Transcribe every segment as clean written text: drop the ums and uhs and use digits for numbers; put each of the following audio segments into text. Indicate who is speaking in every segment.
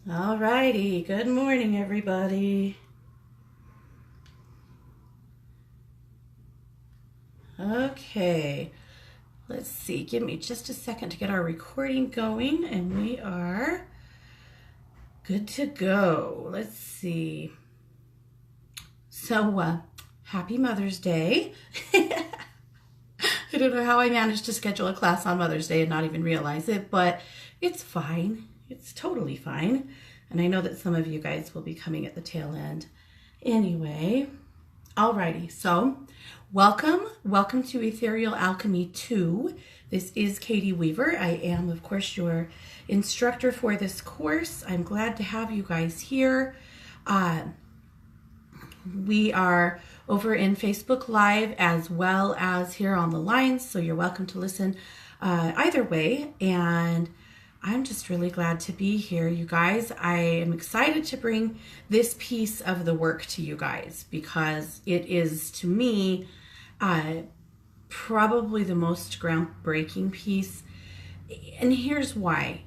Speaker 1: All righty. Good morning, everybody. Okay. Let's see. Give me just a second to get our recording going, and we are good to go. Let's see. So, happy Mother's Day. I don't know how I managed to schedule a class on Mother's Day and not even realize it, but it's fine. It's totally fine. And I know that some of you guys will be coming at the tail end. Anyway, alrighty. So, welcome to Ethereal Alchemy 2. This is Katie Weaver. I am, of course, your instructor for this course. I'm glad to have you guys here. We are over in Facebook Live as well as here on the lines, so you're welcome to listen either way. And I'm just really glad to be here, you guys. I am excited to bring this piece of the work to you guys because it is, to me, probably the most groundbreaking piece. And here's why.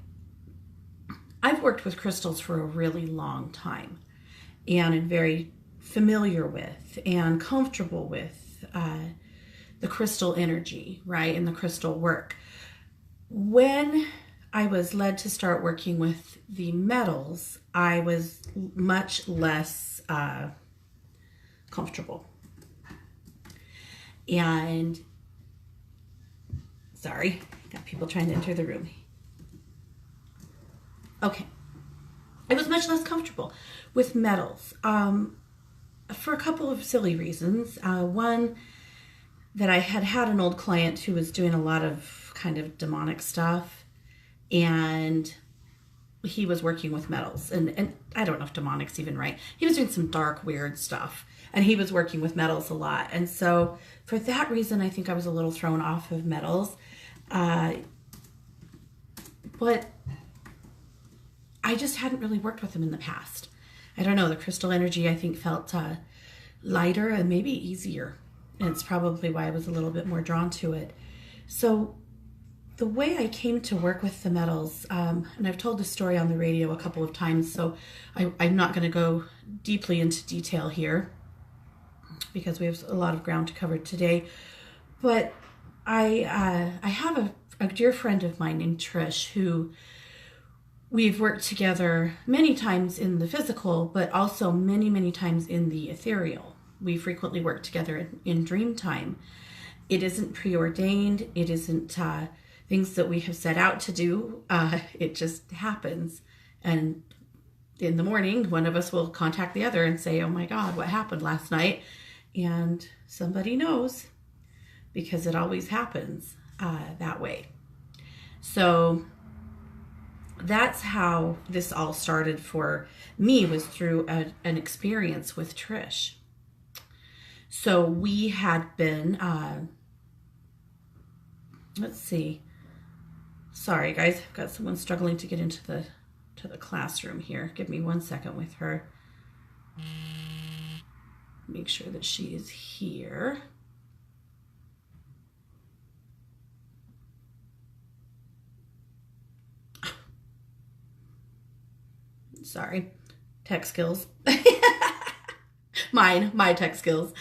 Speaker 1: I've worked with crystals for a really long time and am very familiar with and comfortable with the crystal energy, right, and the crystal work. When I was led to start working with the metals, I was much less comfortable. And, sorry, got people trying to enter the room. Okay. I was much less comfortable with metals for a couple of silly reasons. One, that I had an old client who was doing a lot of kind of demonic stuff, and he was working with metals. And I don't know if demonic's even right. He was doing some dark, weird stuff, and he was working with metals a lot. And so for that reason, I think I was a little thrown off of metals. But I just hadn't really worked with them in the past. I don't know, the crystal energy I think felt lighter and maybe easier. And it's probably why I was a little bit more drawn to it. So the way I came to work with the metals, and I've told this story on the radio a couple of times, so I'm not going to go deeply into detail here because we have a lot of ground to cover today. But I have a dear friend of mine named Trish who we've worked together many times in the physical, but also many, many times in the ethereal. We frequently work together in dream time. It isn't preordained. It isn't things that we have set out to do. It just happens. And in the morning, one of us will contact the other and say, oh my God, what happened last night? And somebody knows because it always happens that way. So that's how this all started for me, was through an experience with Trish. So we had been, let's see. Sorry, guys, I've got someone struggling to get into the classroom here. Give me 1 second with her. Make sure that she is here. Sorry, tech skills. my tech skills.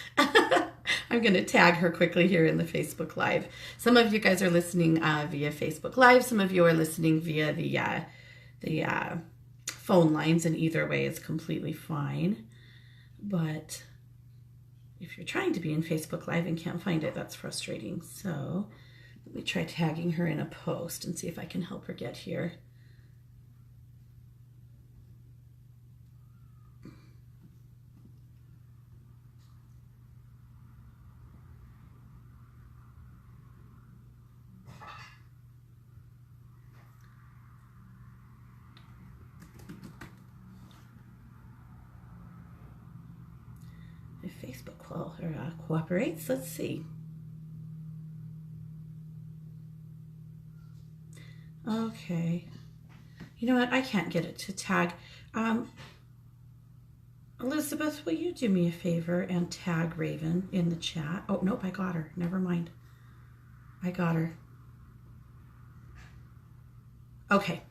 Speaker 1: I'm going to tag her quickly here in the Facebook Live. Some of you guys are listening via Facebook Live. Some of you are listening via the phone lines, and either way is completely fine. But if you're trying to be in Facebook Live and can't find it, that's frustrating. So let me try tagging her in a post and see if I can help her get here. Facebook cooperates. Let's see. Okay. You know what? I can't get it to tag. Elizabeth, will you do me a favor and tag Raven in the chat? Oh, nope, I got her. Never mind. I got her. Okay.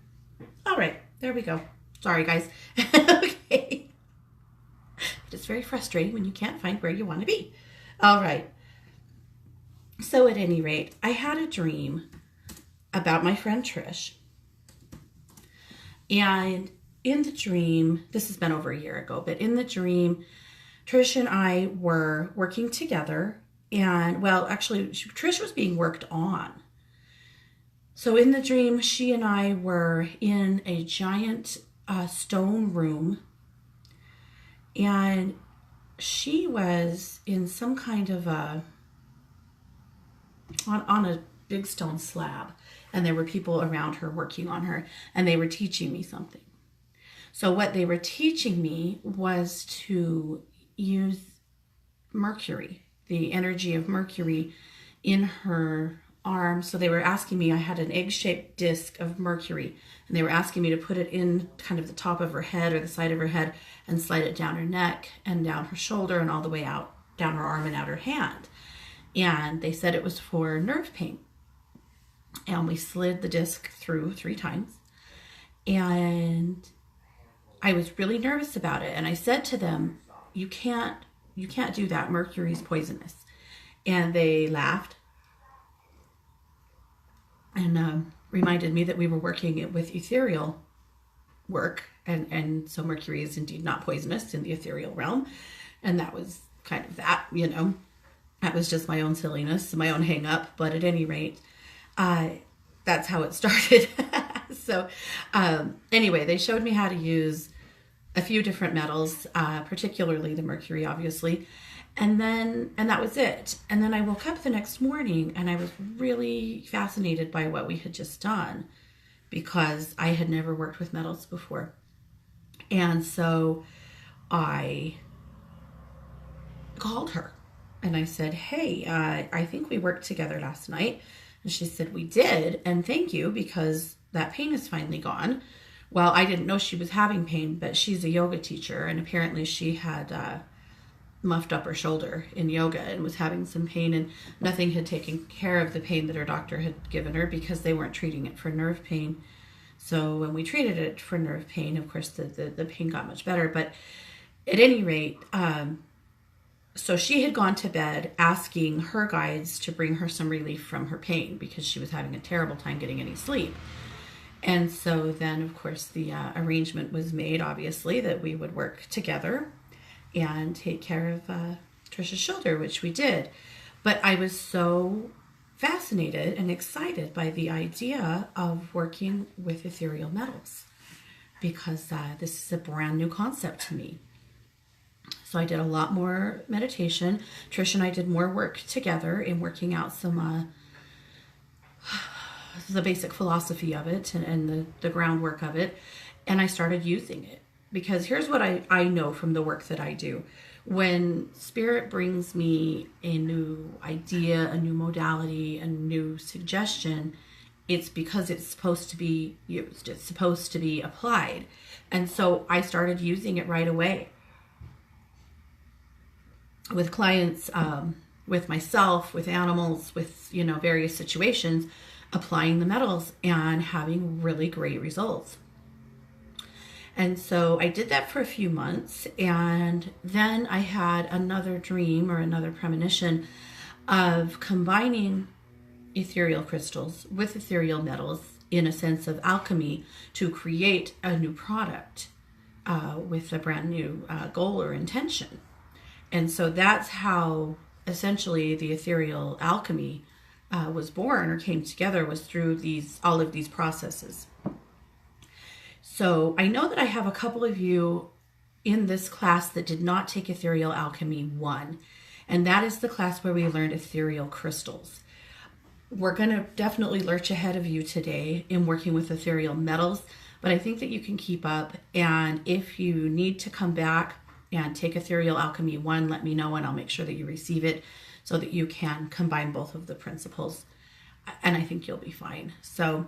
Speaker 1: All right. There we go. Sorry, guys. Okay. It's very frustrating when you can't find where you want to be. All right. So at any rate, I had a dream about my friend Trish. And in the dream, this has been over a year ago, but in the dream, Trish and I were working together. And well, actually, Trish was being worked on. So in the dream, she and I were in a giant stone room. And she was in some kind of on a big stone slab, and there were people around her working on her, and they were teaching me something. So what they were teaching me was to use Mercury, the energy of Mercury in her arm. So they were asking me, I had an egg-shaped disc of Mercury, and they were asking me to put it in kind of the top of her head or the side of her head and slide it down her neck and down her shoulder and all the way out, down her arm and out her hand. And they said it was for nerve pain. And we slid the disc through 3 times. And I was really nervous about it. And I said to them, you can't do that. Mercury's poisonous. And they laughed and reminded me that we were working with ethereal work. And so Mercury is indeed not poisonous in the ethereal realm. And that was kind of that, you know. That was just my own silliness, my own hang up. But at any rate, that's how it started. So anyway, they showed me how to use a few different metals, particularly the Mercury, obviously. And that was it. And then I woke up the next morning and I was really fascinated by what we had just done because I had never worked with metals before. And so I called her. And I said, hey, I think we worked together last night. And she said, we did. And thank you, because that pain is finally gone. Well, I didn't know she was having pain, but she's a yoga teacher. And apparently she had muffed up her shoulder in yoga and was having some pain. And nothing had taken care of the pain that her doctor had given her because they weren't treating it for nerve pain. So when we treated it for nerve pain, of course, the pain got much better. But at any rate, so she had gone to bed asking her guides to bring her some relief from her pain because she was having a terrible time getting any sleep. And so then, of course, the arrangement was made, obviously, that we would work together and take care of Trisha's shoulder, which we did. But I was so fascinated and excited by the idea of working with ethereal metals because this is a brand new concept to me. So I did a lot more meditation. Trish and I did more work together in working out some the basic philosophy of it and the groundwork of it. And I started using it because here's what I know from the work that I do. When Spirit brings me a new idea, a new modality, a new suggestion, it's because it's supposed to be used. It's supposed to be applied. And so I started using it right away. With clients, with myself, with animals, with, various situations, applying the metals and having really great results. And so I did that for a few months, and then I had another dream or another premonition of combining ethereal crystals with ethereal metals in a sense of alchemy to create a new product with a brand new goal or intention. And so that's how essentially the Ethereal Alchemy was born or came together, was through all of these processes. So I know that I have a couple of you in this class that did not take Ethereal Alchemy 1, and that is the class where we learned ethereal crystals. We're going to definitely lurch ahead of you today in working with ethereal metals, but I think that you can keep up, and if you need to come back and take Ethereal Alchemy 1, let me know and I'll make sure that you receive it so that you can combine both of the principles, and I think you'll be fine. So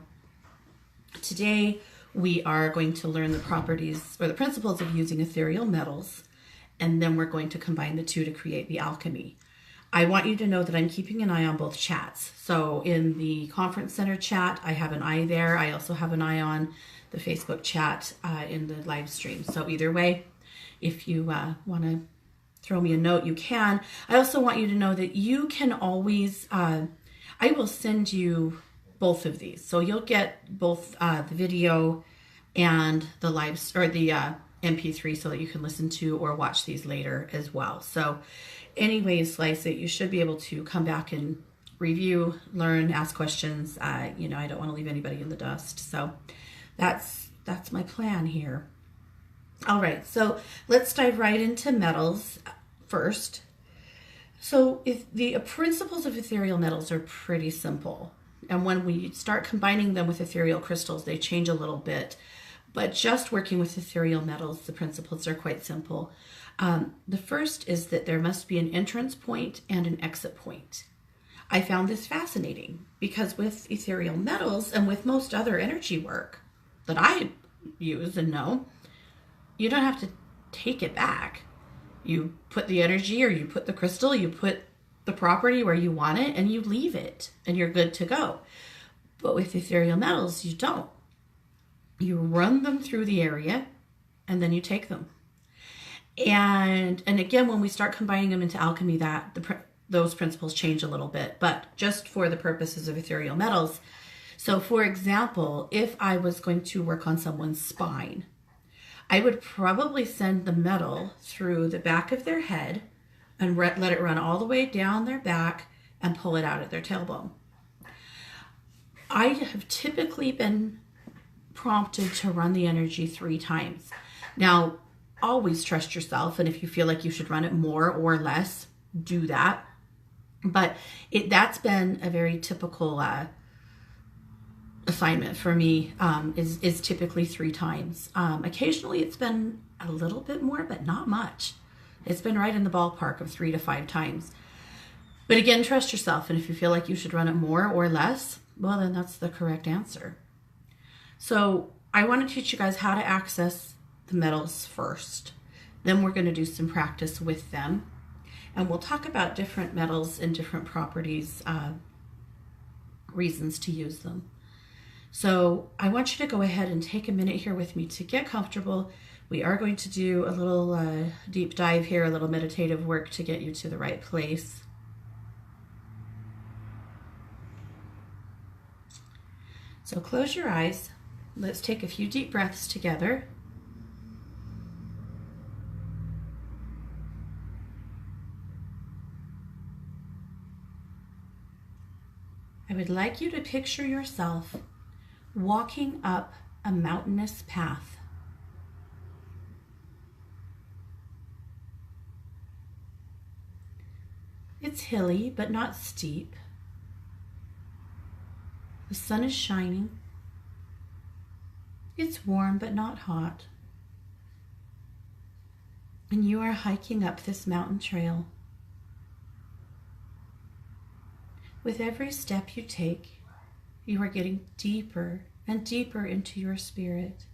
Speaker 1: today we are going to learn the properties or the principles of using ethereal metals, and then we're going to combine the two to create the alchemy. I want you to know that I'm keeping an eye on both chats. So in the conference center chat, I have an eye there. I also have an eye on the Facebook chat in the live stream. So either way, if you want to throw me a note, you can. I also want you to know that you can always, I will send you both of these. So you'll get both the video and the live, or the MP3, so that you can listen to or watch these later as well. So anyways, Slice It, you should be able to come back and review, learn, ask questions. You know, I don't want to leave anybody in the dust. So that's my plan here. All right, so let's dive right into metals first. So if the principles of ethereal metals are pretty simple. And when we start combining them with ethereal crystals, they change a little bit. But just working with ethereal metals, the principles are quite simple. The first is that there must be an entrance point and an exit point. I found this fascinating because with ethereal metals and with most other energy work that I use and know, you don't have to take it back. You put the energy, or you put the crystal, you put the property where you want it, and you leave it, and you're good to go. But with ethereal metals, you don't. You run them through the area, and then you take them. And again, when we start combining them into alchemy, those principles change a little bit, but just for the purposes of ethereal metals. So for example, if I was going to work on someone's spine, I would probably send the metal through the back of their head and let it run all the way down their back and pull it out at their tailbone. I have typically been prompted to run the energy 3 times. Now, always trust yourself, and if you feel like you should run it more or less, do that. But that's been a very typical assignment for me, is typically 3 times. Occasionally it's been a little bit more, but not much. It's been right in the ballpark of 3 to 5 times. But again, trust yourself, and if you feel like you should run it more or less, well, then that's the correct answer. So I want to teach you guys how to access the metals first. Then we're going to do some practice with them, and we'll talk about different metals and different properties, reasons to use them. So I want you to go ahead and take a minute here with me to get comfortable. We are going to do a little deep dive here, a little meditative work to get you to the right place. So close your eyes. Let's take a few deep breaths together. I would like you to picture yourself walking up a mountainous path. It's hilly, but not steep. The sun is shining. It's warm, but not hot. And you are hiking up this mountain trail. With every step you take, you are getting deeper and deeper into your spirit.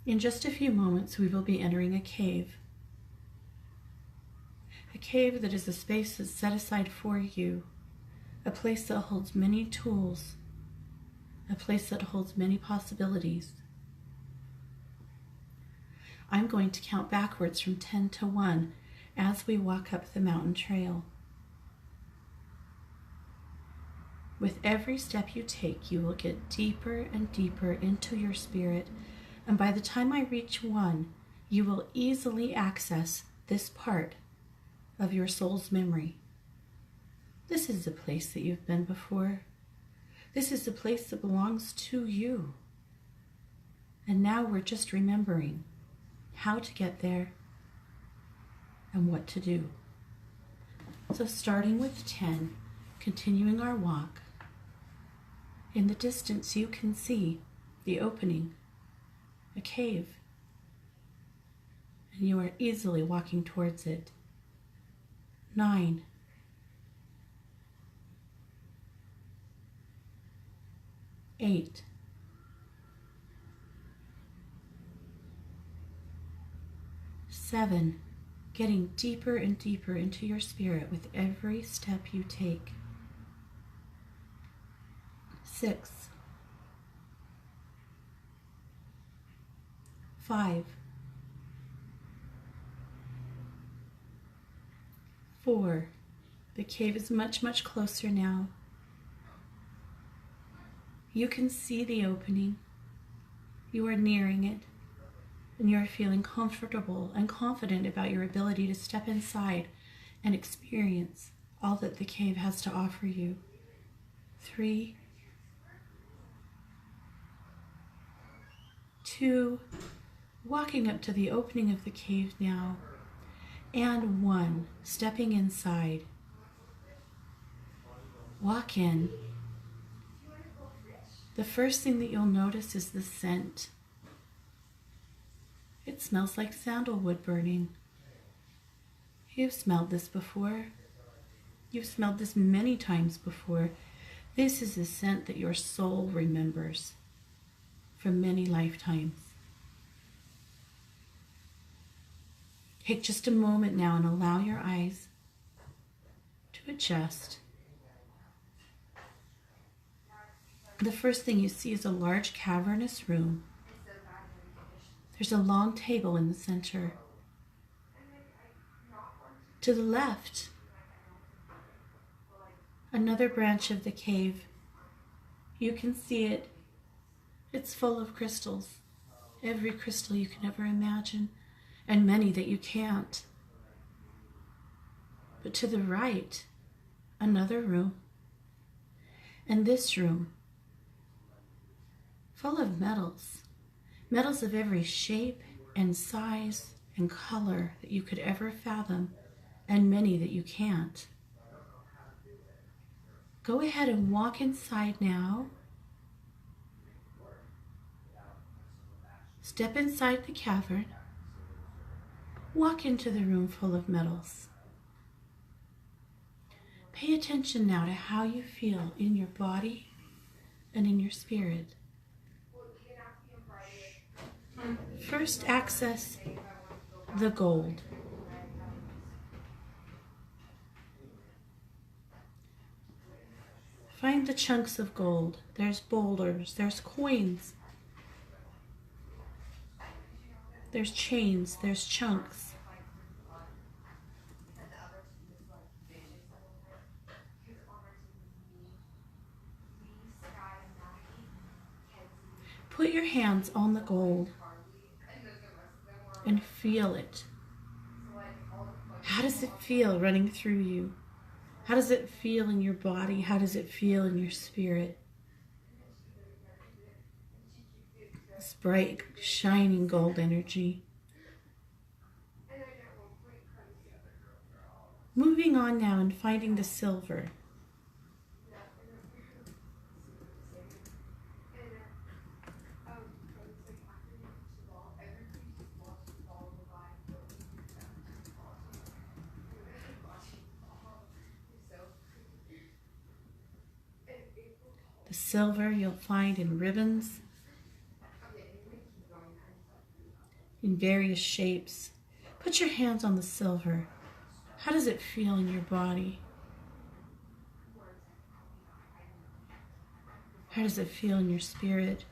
Speaker 1: In just a few moments, we will be entering a cave. A cave that is a space that's set aside for you, a place that holds many tools, a place that holds many possibilities. I'm going to count backwards from 10 to 1 as we walk up the mountain trail. With every step you take, you will get deeper and deeper into your spirit, and by the time I reach 1, you will easily access this part of your soul's memory. This is a place that you've been before. This is a place that belongs to you. And now we're just remembering how to get there and what to do. So starting with 10, continuing our walk, in the distance you can see the opening, a cave, and you are easily walking towards it. 9, 8, 7, 7, getting deeper and deeper into your spirit with every step you take. 6, 5, 4, the cave is much, much closer now. You can see the opening. You are nearing it, and you are feeling comfortable and confident about your ability to step inside and experience all that the cave has to offer you. 3, 2, walking up to the opening of the cave now, and 1, stepping inside. Walk in. The first thing that you'll notice is the scent. It smells like sandalwood burning. You've smelled this before. You've smelled this many times before. This is a scent that your soul remembers from many lifetimes. Take just a moment now and allow your eyes to adjust. The first thing you see is a large cavernous room. There's a long table in the center. To the left, another branch of the cave. You can see it. It's full of crystals. Every crystal you can ever imagine, and many that you can't. But to the right, another room. And this room, full of metals. Metals of every shape and size and color that you could ever fathom, and many that you can't. Go ahead and walk inside now. Step inside the cavern. Walk into the room full of metals. Pay attention now to how you feel in your body and in your spirit. First, access the gold. Find the chunks of gold. There's boulders, there's coins, there's chains, there's chunks. Put your hands on the gold and feel it. How does it feel running through you? How does it feel in your body? How does it feel in your spirit? This bright, shining gold energy. Moving on now and finding the silver. The silver you'll find in ribbons, in various shapes. Put your hands on the silver. How does it feel in your body? How does it feel in your spirit?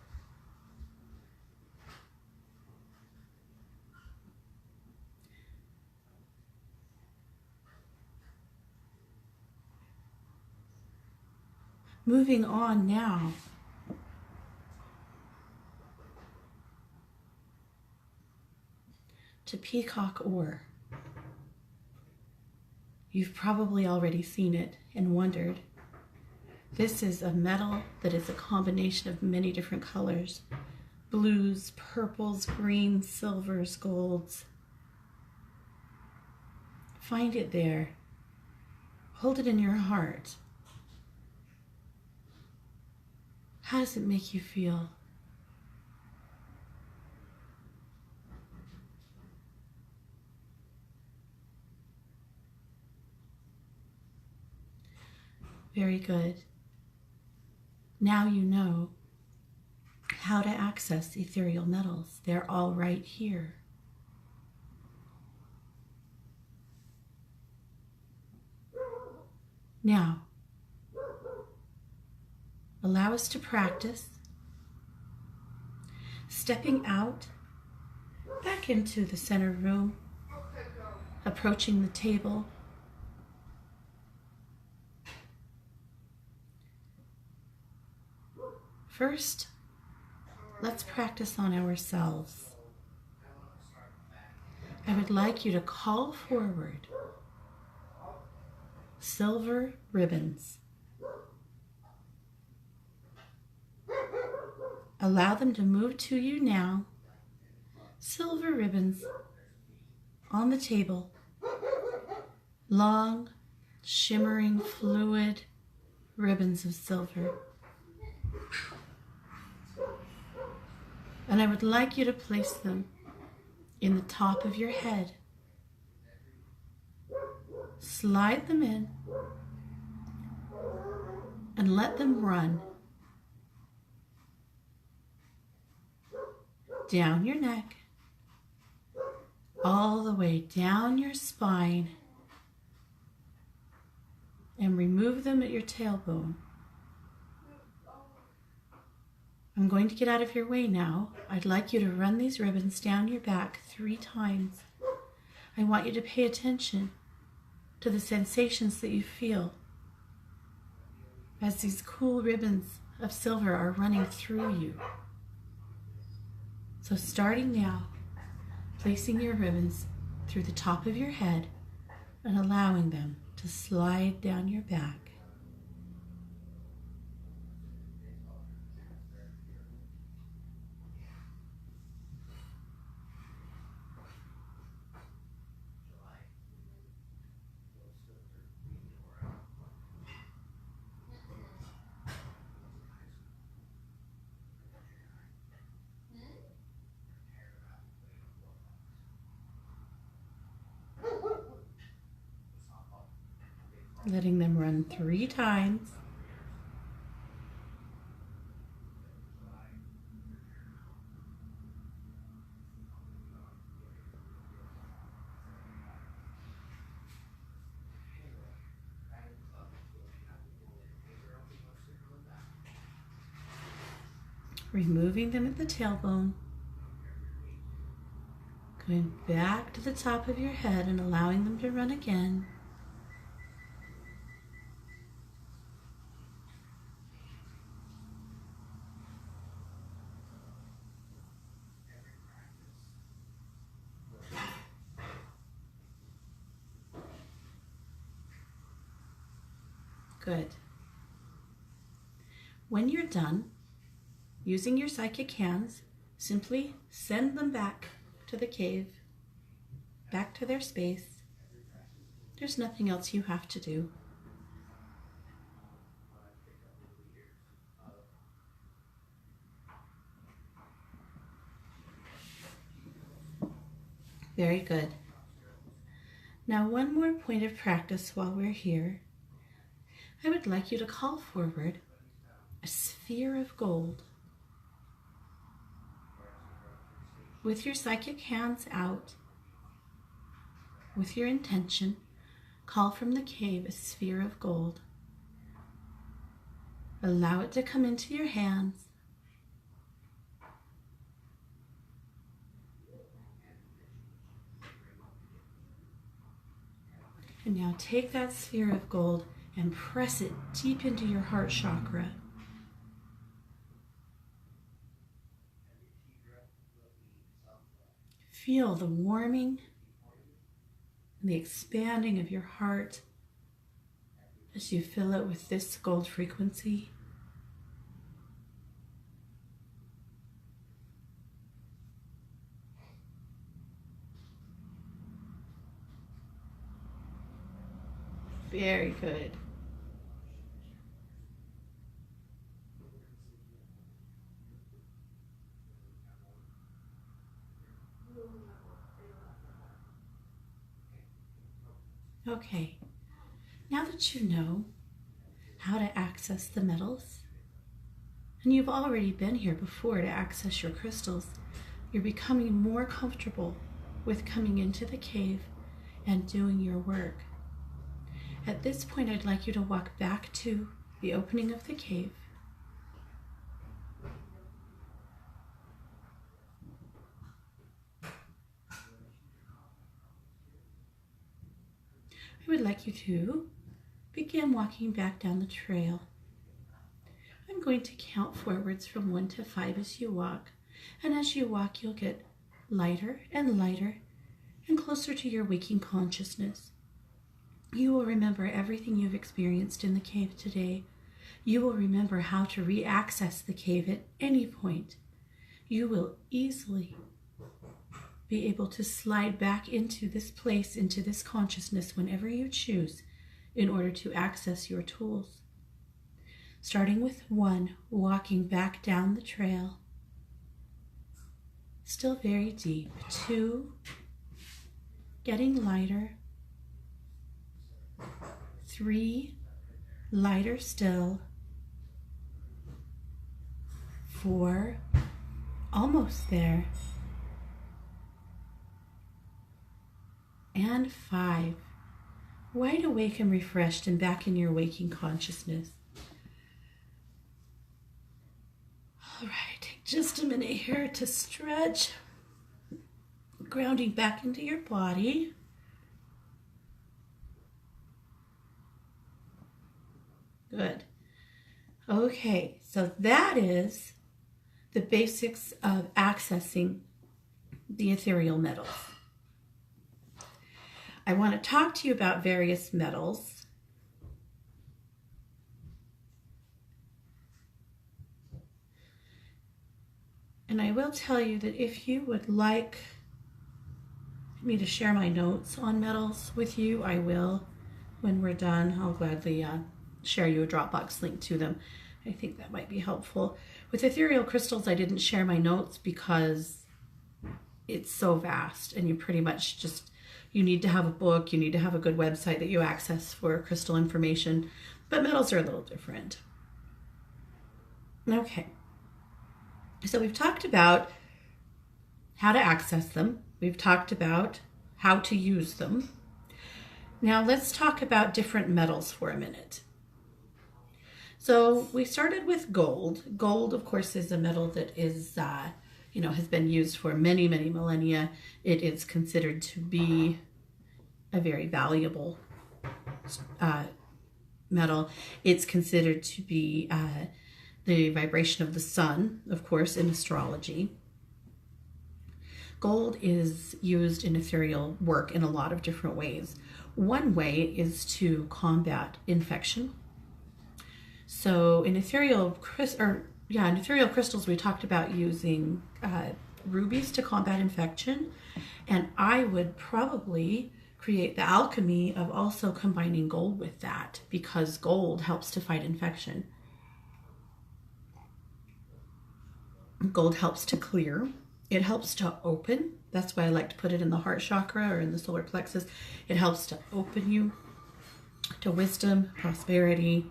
Speaker 1: Moving on now to peacock ore. You've probably already seen it and wondered. This is a metal that is a combination of many different colors. Blues, purples, greens, silvers, golds. Find it there. Hold it in your heart. How does it make you feel? Very good. Now you know how to access ethereal metals. They're all right here. Now, allow us to practice stepping out, back into the center room, approaching the table. First, let's practice on ourselves. I would like you to call forward silver ribbons. Allow them to move to you now. Silver ribbons on the table. Long, shimmering, fluid ribbons of silver. And I would like you to place them in the top of your head. Slide them in and let them run down your neck, all the way down your spine, and remove them at your tailbone. I'm going to get out of your way now. I'd like you to run these ribbons down your back 3 times. I want you to pay attention to the sensations that you feel as these cool ribbons of silver are running through you. So starting now, placing your ribbons through the top of your head and allowing them to slide down your back. Letting them run 3 times. Removing them at the tailbone. Going back to the top of your head and allowing them to run again. Good. When you're done, using your psychic hands, simply send them back to the cave, back to their space. There's nothing else you have to do. Very good. Now, one more point of practice while we're here. I would like you to call forward a sphere of gold. With your psychic hands out, with your intention, call from the cave a sphere of gold. Allow it to come into your hands. And now take that sphere of gold and press it deep into your heart chakra. Feel the warming and the expanding of your heart as you fill it with this gold frequency. Very good. Okay, now that you know how to access the metals, and you've already been here before to access your crystals, you're becoming more comfortable with coming into the cave and doing your work. At this point, I'd like you to walk back to the opening of the cave. I would like you to begin walking back down the trail. I'm going to count forwards from 1 to 5 as you walk. And as you walk, you'll get lighter and lighter and closer to your waking consciousness. You will remember everything you've experienced in the cave today. You will remember how to re-access the cave at any point. You will easily be able to slide back into this place, into this consciousness whenever you choose in order to access your tools. Starting with 1, walking back down the trail. Still very deep. 2, getting lighter. 3, lighter still. 4, almost there. And 5, wide awake and refreshed and back in your waking consciousness. All right, take just a minute here to stretch, grounding back into your body. Good. Okay, so that is the basics of accessing the ethereal metals. I want to talk to you about various metals. And I will tell you that if you would like me to share my notes on metals with you, I will. When we're done, I'll gladly share you a Dropbox link to them. I think that might be helpful. With ethereal crystals, I didn't share my notes because it's so vast and you pretty much just, you need to have a book, you need to have a good website that you access for crystal information, but metals are a little different. Okay, so we've talked about how to access them. We've talked about how to use them. Now let's talk about different metals for a minute. So we started with gold. Gold, of course, is a metal that is, has been used for many, many millennia. It is considered to be a very valuable metal. It's considered to be the vibration of the sun, of course, in astrology. Gold is used in ethereal work in a lot of different ways. One way is to combat infection. So in ethereal crystals, we talked about using rubies to combat infection, and I would probably create the alchemy of also combining gold with that, because gold helps to fight infection. Gold helps to clear. It helps to open. That's why I like to put it in the heart chakra or in the solar plexus. It helps to open you to wisdom, prosperity,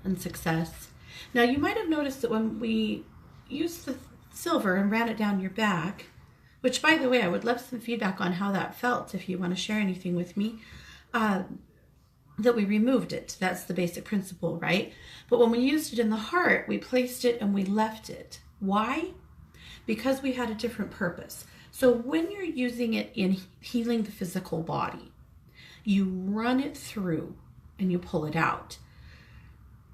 Speaker 1: and success. Now you might have noticed that when we used the silver and ran it down your back, which by the way, I would love some feedback on how that felt if you want to share anything with me, that we removed it. That's the basic principle, right? But when we used it in the heart, we placed it and we left it. Why? Because we had a different purpose. So when you're using it in healing the physical body, you run it through and you pull it out.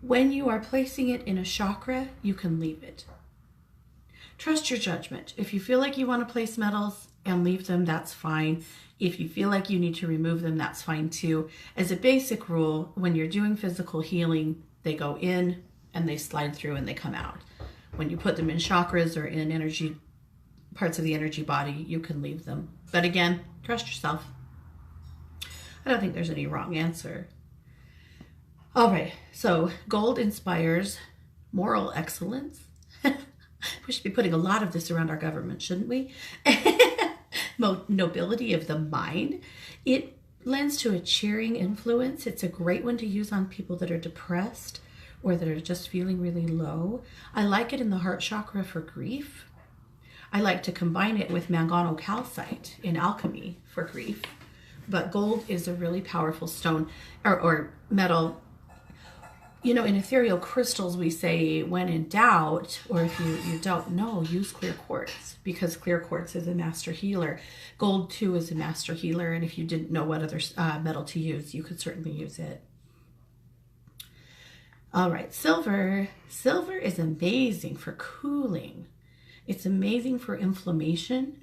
Speaker 1: When you are placing it in a chakra, you can leave it. Trust your judgment. If you feel like you want to place metals and leave them, that's fine. If you feel like you need to remove them, that's fine too. As a basic rule, when you're doing physical healing, they go in and they slide through and they come out. When you put them in chakras or in energy, parts of the energy body, you can leave them. But again, trust yourself. I don't think there's any wrong answer. All right, so gold inspires moral excellence. We should be putting a lot of this around our government, shouldn't we? Nobility of the mind. It lends to a cheering influence. It's a great one to use on people that are depressed or that are just feeling really low. I like it in the heart chakra for grief. I like to combine it with manganocalcite in alchemy for grief. But gold is a really powerful stone or metal. You know, in ethereal crystals, we say when in doubt, or if you don't know, use clear quartz, because clear quartz is a master healer. Gold, too, is a master healer. And if you didn't know what other metal to use, you could certainly use it. All right, silver. Silver is amazing for cooling. It's amazing for inflammation.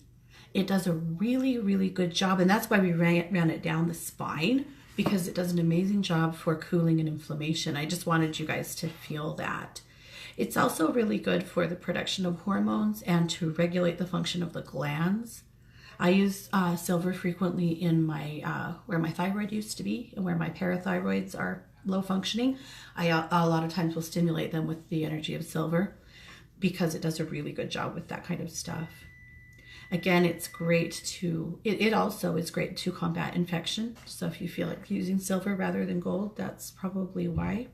Speaker 1: It does a really, really good job. And that's why we ran it down the spine, because it does an amazing job for cooling and inflammation. I just wanted you guys to feel that. It's also really good for the production of hormones and to regulate the function of the glands. I use silver frequently in my where my thyroid used to be and where my parathyroids are low functioning. I a lot of times will stimulate them with the energy of silver, because it does a really good job with that kind of stuff. Again, it's great to, it also is great to combat infection. So if you feel like using silver rather than gold, that's probably why.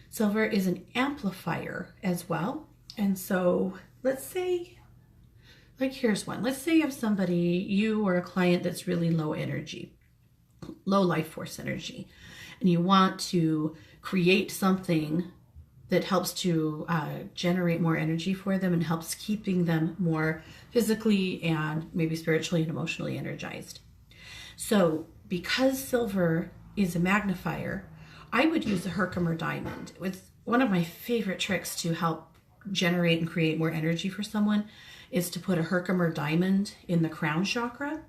Speaker 1: Silver is an amplifier as well. And so let's say, like here's one. Let's say you have somebody, you or a client that's really low energy, low life force energy, and you want to create something that helps to generate more energy for them and helps keeping them more physically and maybe spiritually and emotionally energized. So because silver is a magnifier, I would use a Herkimer diamond. It's one of my favorite tricks to help generate and create more energy for someone is to put a Herkimer diamond in the crown chakra.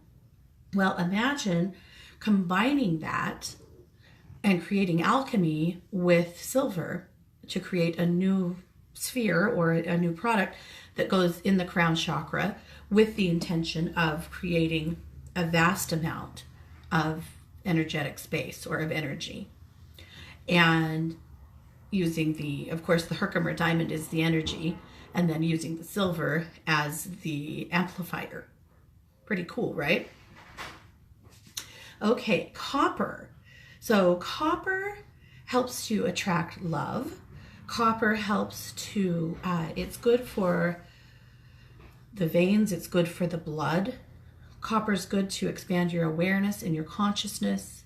Speaker 1: Well, imagine combining that and creating alchemy with silver to create a new sphere or a new product that goes in the crown chakra with the intention of creating a vast amount of energetic space or of energy. And using the, of course, the Herkimer diamond is the energy, and then using the silver as the amplifier. Pretty cool, right? Okay, copper. So copper helps to attract love. Copper helps to, it's good for the veins, it's good for the blood. Copper is good to expand your awareness and your consciousness.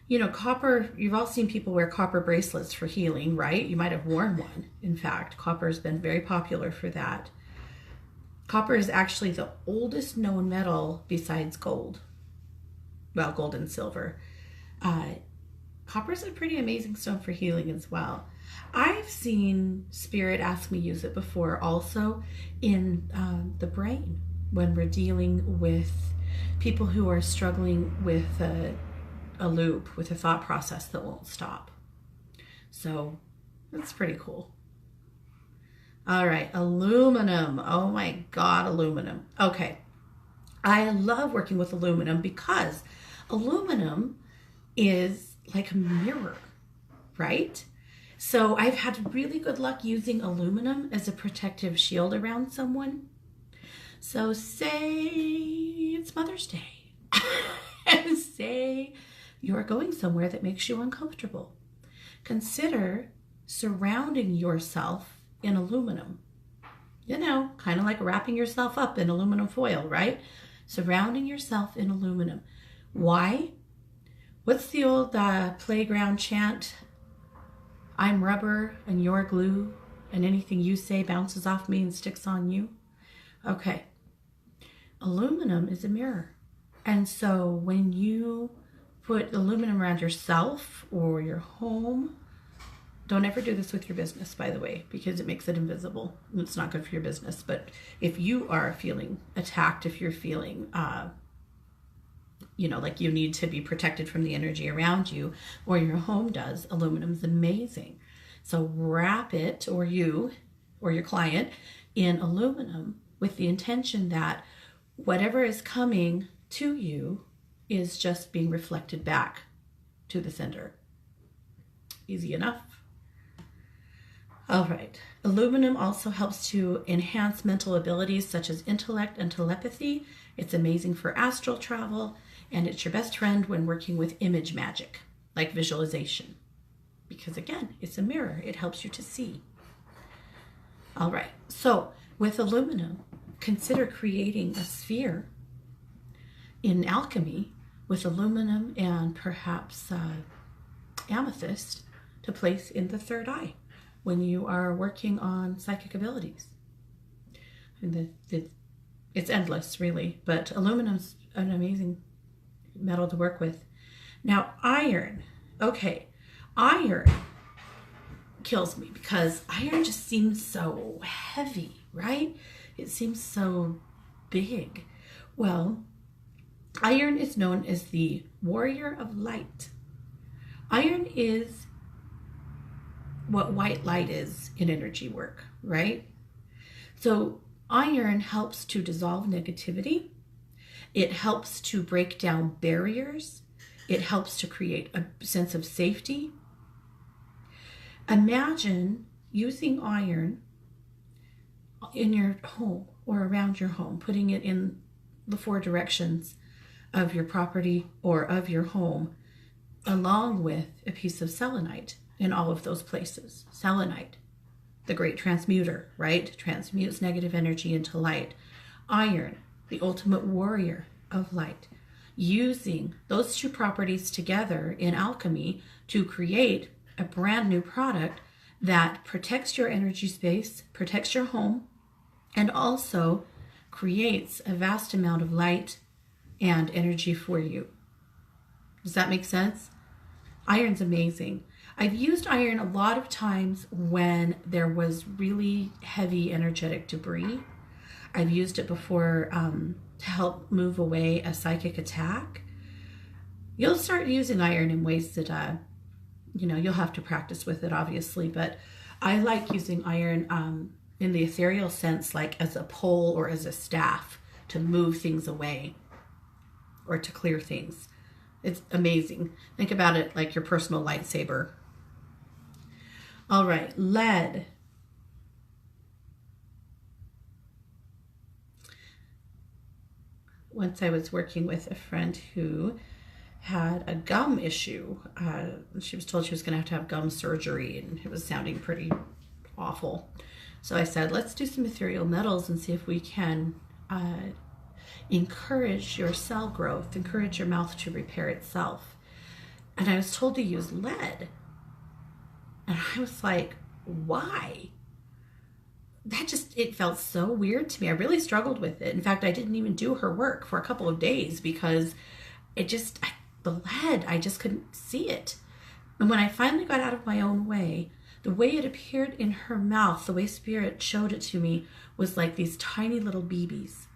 Speaker 1: You know, copper, you've all seen people wear copper bracelets for healing, right? You might have worn one. In fact, copper has been very popular for that. Copper is actually the oldest known metal besides gold. Well, gold and silver. Copper is a pretty amazing stone for healing as well. I've seen Spirit ask me use it before also in the brain when we're dealing with people who are struggling with a loop, with a thought process that won't stop. So that's pretty cool. All right, aluminum. Oh my God, aluminum. Okay, I love working with aluminum because aluminum is like a mirror, right? So I've had really good luck using aluminum as a protective shield around someone. So say it's Mother's Day and say you're going somewhere that makes you uncomfortable. Consider surrounding yourself in aluminum. You know, kind of like wrapping yourself up in aluminum foil, right? Surrounding yourself in aluminum. Why? What's the old playground chant? I'm rubber and you're glue, and anything you say bounces off me and sticks on you. Okay. Aluminum is a mirror. And so when you put aluminum around yourself or your home, don't ever do this with your business, by the way, because it makes it invisible. It's not good for your business. But if you are feeling attacked, if you're feeling you know, like you need to be protected from the energy around you, or your home does, aluminum's amazing. So wrap it, or you, or your client, in aluminum with the intention that whatever is coming to you is just being reflected back to the sender. Easy enough. All right. Aluminum also helps to enhance mental abilities such as intellect and telepathy. It's amazing for astral travel, and it's your best friend when working with image magic, like visualization. Because again, it's a mirror. It helps you to see. All right. So with aluminum, consider creating a sphere in alchemy with aluminum and perhaps amethyst to place in the third eye when you are working on psychic abilities. And it's endless, really, but aluminum's an amazing metal to work with. Now, iron. Okay, iron kills me because iron just seems so heavy, right? It seems so big. Well, iron is known as the warrior of light. Iron is what white light is in energy work, right? So iron helps to dissolve negativity. It helps to break down barriers. It helps to create a sense of safety. Imagine using iron in your home or around your home, putting it in the 4 directions of your property or of your home, along with a piece of selenite in all of those places. Selenite, the great transmuter, right? Transmutes negative energy into light. Iron, the ultimate warrior of light. Using those 2 properties together in alchemy to create a brand new product that protects your energy space, protects your home, and also creates a vast amount of light and energy for you. Does that make sense? Iron's amazing. I've used iron a lot of times when there was really heavy energetic debris. I've used it before to help move away a psychic attack. You'll start using iron in ways that, you'll have to practice with it, obviously, but I like using iron in the ethereal sense, like as a pole or as a staff to move things away or to clear things. It's amazing. Think about it like your personal lightsaber. All right, lead. Once I was working with a friend who had a gum issue. She was told she was going to have gum surgery, and it was sounding pretty awful. So I said, let's do some ethereal metals and see if we can encourage your cell growth, encourage your mouth to repair itself. And I was told to use lead. And I was like, why? It felt so weird to me. I really struggled with it. In fact, I didn't even do her work for a couple of days because the lead, I just couldn't see it. And when I finally got out of my own way, the way it appeared in her mouth, the way Spirit showed it to me, was like these tiny little BBs.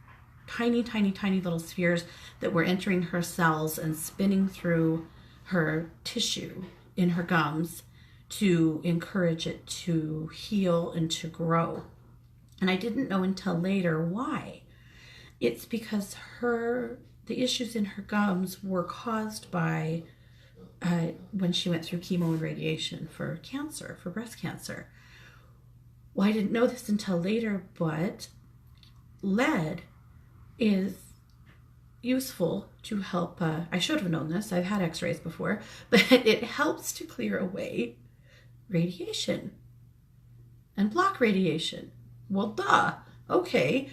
Speaker 1: Tiny, tiny, tiny little spheres that were entering her cells and spinning through her tissue in her gums to encourage it to heal and to grow. And I didn't know until later why. It's because the issues in her gums were caused by when she went through chemo and radiation for cancer, for breast cancer. Well, I didn't know this until later, but lead is useful to help. I should have known this. I've had x-rays before, but it helps to clear away radiation and block radiation. Well, duh. Okay.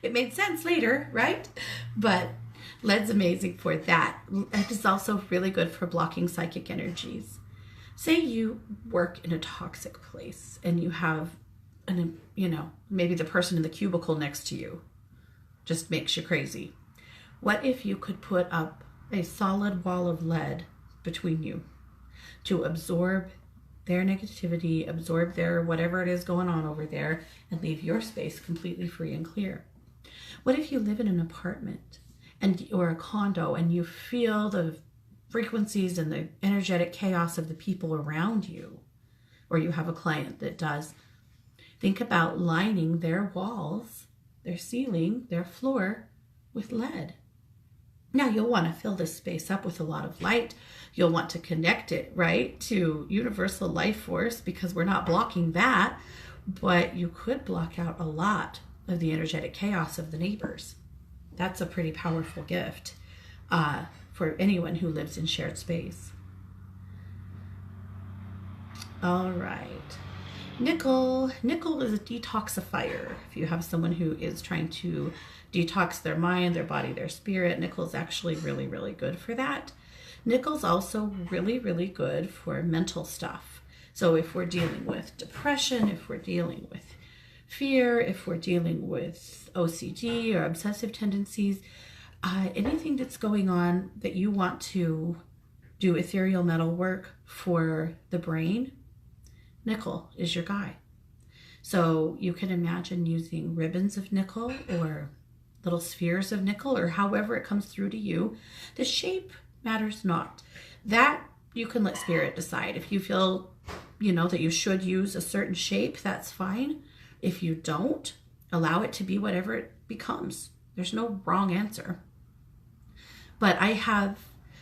Speaker 1: It made sense later, right? But lead's amazing for that. It is also really good for blocking psychic energies. Say you work in a toxic place and you have maybe the person in the cubicle next to you just makes you crazy. What if you could put up a solid wall of lead between you to absorb their negativity, absorb their whatever it is going on over there, and leave your space completely free and clear? What if you live in an apartment or a condo and you feel the frequencies and the energetic chaos of the people around you, or you have a client that does? Think about lining their walls, their ceiling, their floor with lead. Now you'll want to fill this space up with a lot of light. You'll want to connect it, right, to universal life force, because we're not blocking that, but you could block out a lot of the energetic chaos of the neighbors. That's a pretty powerful gift for anyone who lives in shared space. All right. Nickel is a detoxifier. If you have someone who is trying to detox their mind, their body, their spirit, nickel is actually really, really good for that. Nickel's also really, really good for mental stuff. So if we're dealing with depression, if we're dealing with fear, if we're dealing with OCD or obsessive tendencies, anything that's going on that you want to do ethereal metal work for the brain, nickel is your guy. So you can imagine using ribbons of nickel or little spheres of nickel, or however it comes through to you. The shape matters not. That you can let spirit decide. If you feel, that you should use a certain shape, that's fine. If you don't, allow it to be whatever it becomes. There's no wrong answer. But I have,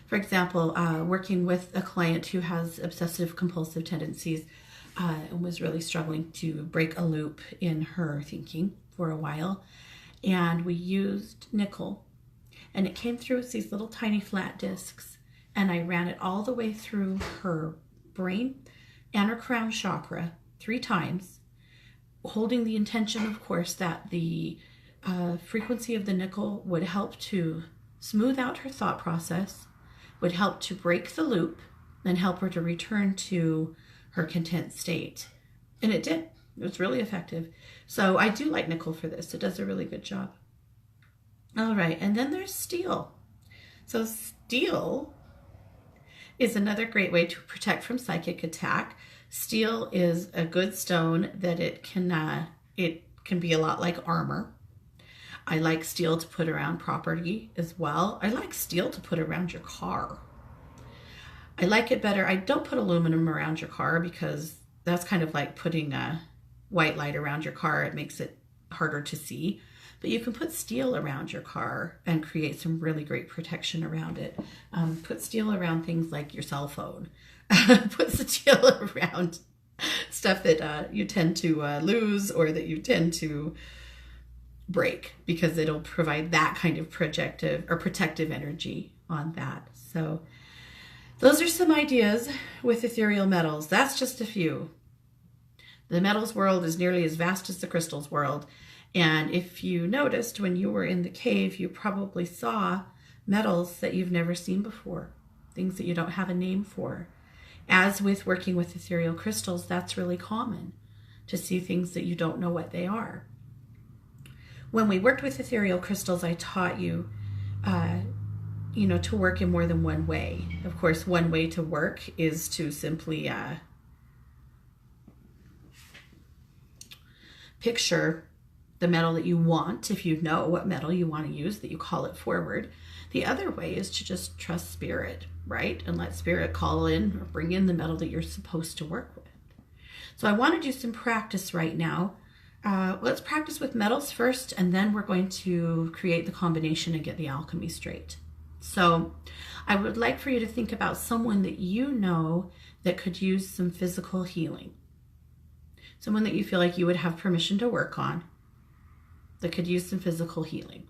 Speaker 1: for example, working with a client who has obsessive compulsive tendencies, and was really struggling to break a loop in her thinking for a while. And we used nickel, and it came through as these little tiny flat discs, and I ran it all the way through her brain and her crown chakra 3 times, holding the intention, of course, that the frequency of the nickel would help to smooth out her thought process, would help to break the loop, and help her to return to her content state. And it did. It was really effective. So I do like nickel for this. It does a really good job. All right, and then there's steel. So steel is another great way to protect from psychic attack. Steel is a good stone that it can be a lot like armor. I like steel to put around property as well. I like steel to put around your car. I like it better. I don't put aluminum around your car because that's kind of like putting a white light around your car. It makes it harder to see. But you can put steel around your car and create some really great protection around it. Put steel around things like your cell phone. Put steel around stuff that you tend to lose or that you tend to break, because it'll provide that kind of projective or protective energy on that. So those are some ideas with ethereal metals. That's just a few. The metals world is nearly as vast as the crystals world. And if you noticed when you were in the cave, you probably saw metals that you've never seen before, things that you don't have a name for. As with working with ethereal crystals, that's really common, to see things that you don't know what they are. When we worked with ethereal crystals, I taught you, to work in more than one way. Of course, one way to work is to simply picture the metal that you want. If you know what metal you want to use, that you call it forward. The other way is to just trust spirit, right? And let spirit call in or bring in the metal that you're supposed to work with. So I want to do some practice right now. Let's practice with metals first, and then we're going to create the combination and get the alchemy straight. So I would like for you to think about someone that you know that could use some physical healing. Someone that you feel like you would have permission to work on that could use some physical healing.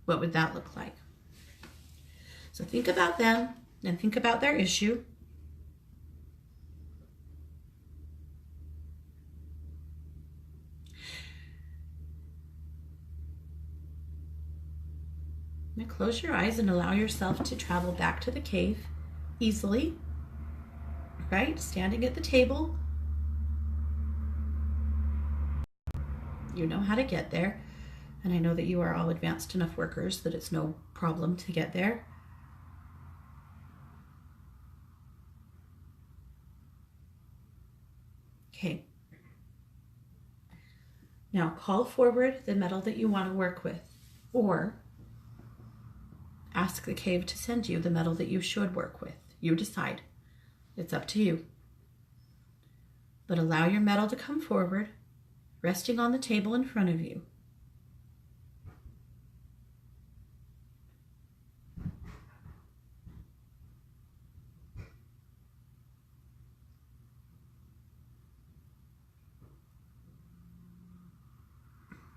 Speaker 1: What would that look like? So think about them and think about their issue. Now close your eyes and allow yourself to travel back to the cave easily, right? Standing at the table. You know how to get there. And I know that you are all advanced enough workers that it's no problem to get there. Okay. Now call forward the metal that you want to work with, or ask the cave to send you the metal that you should work with. You decide. It's up to you. But allow your metal to come forward, resting on the table in front of you.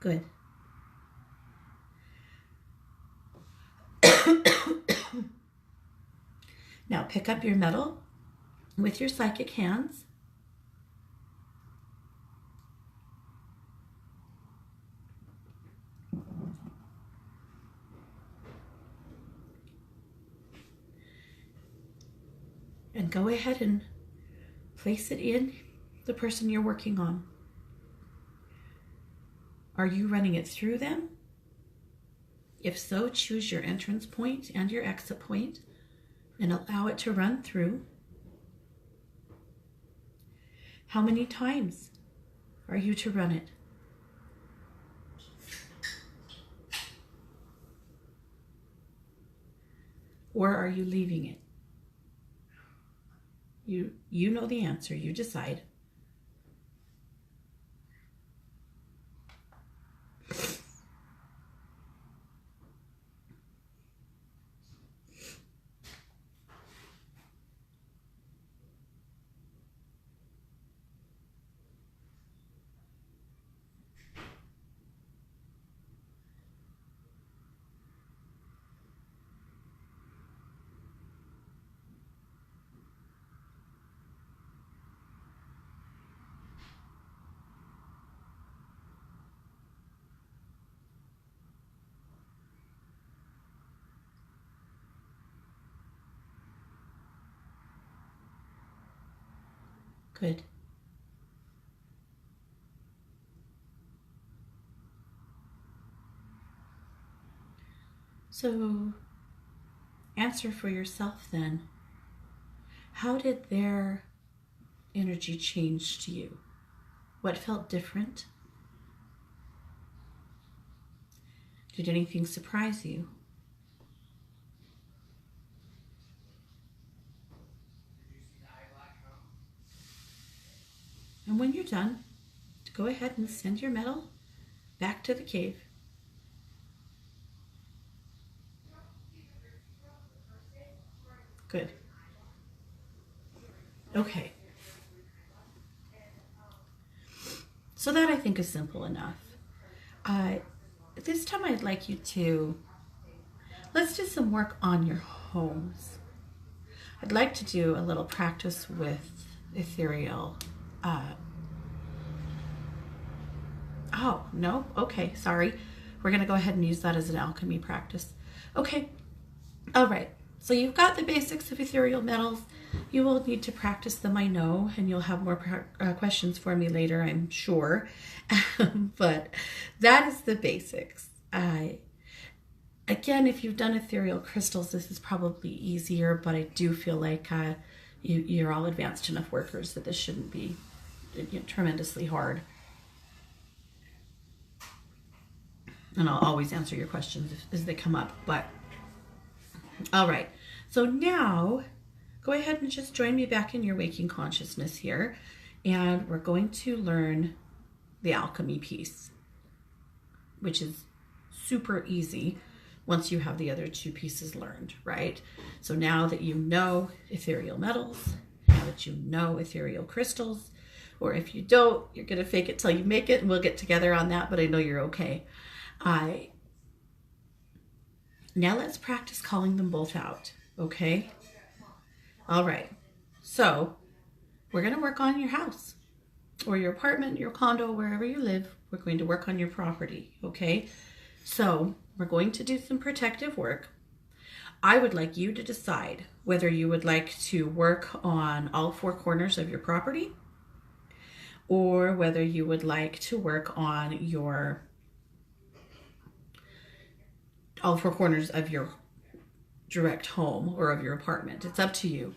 Speaker 1: Good. Now pick up your metal with your psychic hands And go ahead and place it in the person you're working on. Are you running it through them? If so, choose your entrance point and your exit point and allow it to run through. How many times are you to run it? Or are you leaving it? You know the answer, you decide. Good. So, answer for yourself then. How did their energy change to you? What felt different? Did anything surprise you? And when you're done, go ahead and send your metal back to the cave. Good. Okay. So that I think is simple enough. This time I'd like you to, let's do some work on your homes. I'd like to do a little practice with ethereal. Oh, no? Okay, sorry. We're going to go ahead and use that as an alchemy practice. Okay. All right. So you've got the basics of ethereal metals. You will need to practice them, I know, and you'll have more questions for me later, I'm sure. But that is the basics. Again, if you've done ethereal crystals, this is probably easier, but I do feel like you're all advanced enough workers that this shouldn't be tremendously hard. And I'll always answer your questions as they come up. But all right, so now go ahead and just join me back in your waking consciousness here, and we're going to learn the alchemy piece, which is super easy once you have the other two pieces learned, right? So now that you know ethereal metals, now that you know ethereal crystals, or if you don't, you're gonna fake it till you make it, and we'll get together on that, but I know you're okay. Now let's practice calling them both out, okay? All right, so we're gonna work on your house or your apartment, your condo, wherever you live. We're going to work on your property, okay? So we're going to do some protective work. I would like you to decide whether you would like to work on all four corners of your property or whether you would like to work on all four corners of your direct home or of your apartment. It's up to you.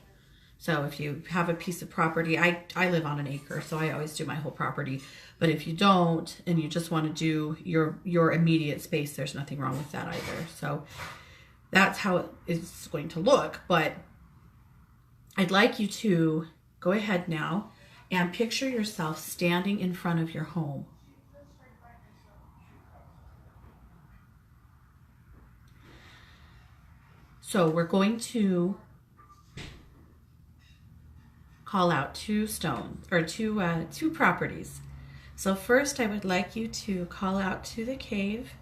Speaker 1: So if you have a piece of property, I live on an acre, so I always do my whole property. But if you don't, and you just want to do your immediate space, there's nothing wrong with that either. So that's how it is going to look. But I'd like you to go ahead now and picture yourself standing in front of your home. So we're going to call out two stones or two properties. So first I would like you to call out to the cave.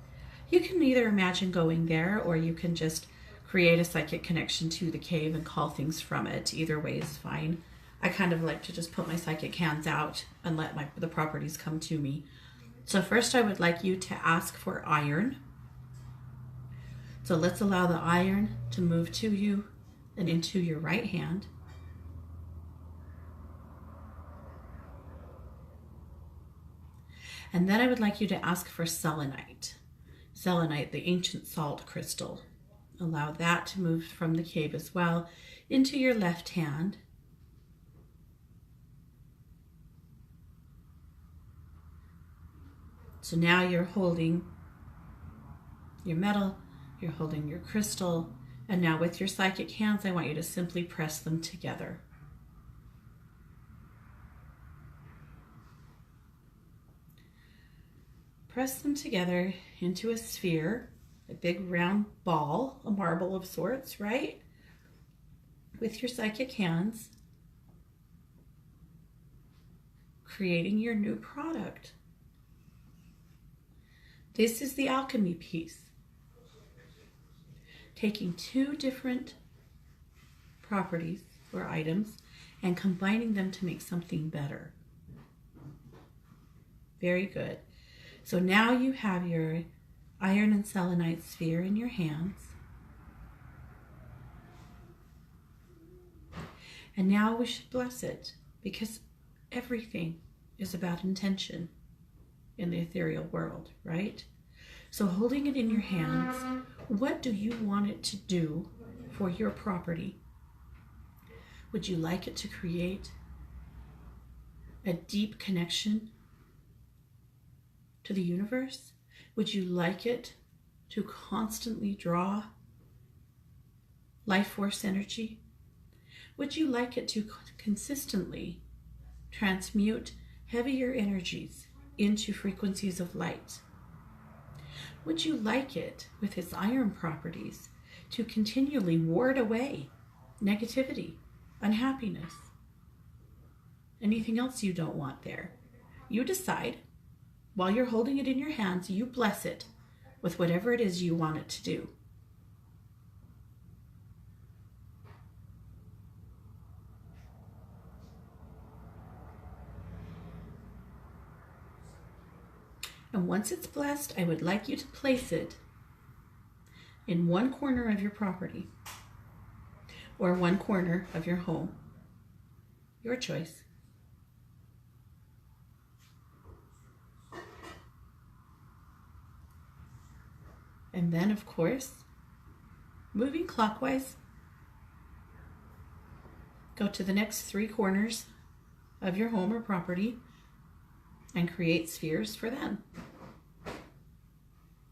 Speaker 1: You can either imagine going there or you can just create a psychic connection to the cave and call things from it. Either way is fine. I kind of like to just put my psychic hands out and let the properties come to me. So first I would like you to ask for iron. So let's allow the iron to move to you and into your right hand. And then I would like you to ask for selenite. Selenite, the ancient salt crystal. Allow that to move from the cave as well into your left hand. So now you're holding your metal, you're holding your crystal, and now with your psychic hands, I want you to simply press them together. Press them together into a sphere, a big round ball, a marble of sorts, right? With your psychic hands, creating your new product. This is the alchemy piece. Taking two different properties or items and combining them to make something better. Very good. So now you have your iron and selenite sphere in your hands. And now we should bless it, because everything is about intention in the ethereal world, right? So holding it in your hands, what do you want it to do for your property? Would you like it to create a deep connection to the universe? Would you like it to constantly draw life force energy? Would you like it to consistently transmute heavier energies into frequencies of light? Would you like it, with its iron properties, to continually ward away negativity, unhappiness, anything else you don't want there? You decide. While you're holding it in your hands, you bless it with whatever it is you want it to do. And once it's blessed, I would like you to place it in one corner of your property or one corner of your home. Your choice. And then, of course, moving clockwise, go to the next 3 corners of your home or property and create spheres for them.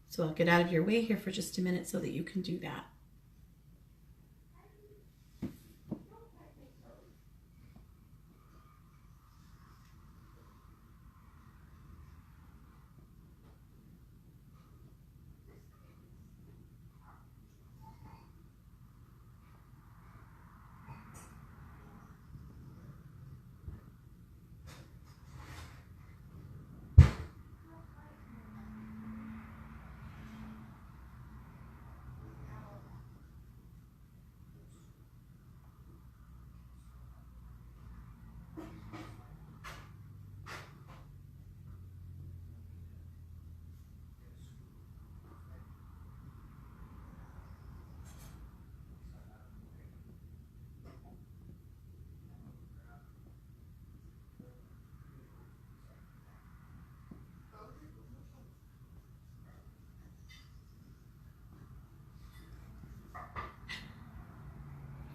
Speaker 1: So I'll get out of your way here for just a minute so that you can do that.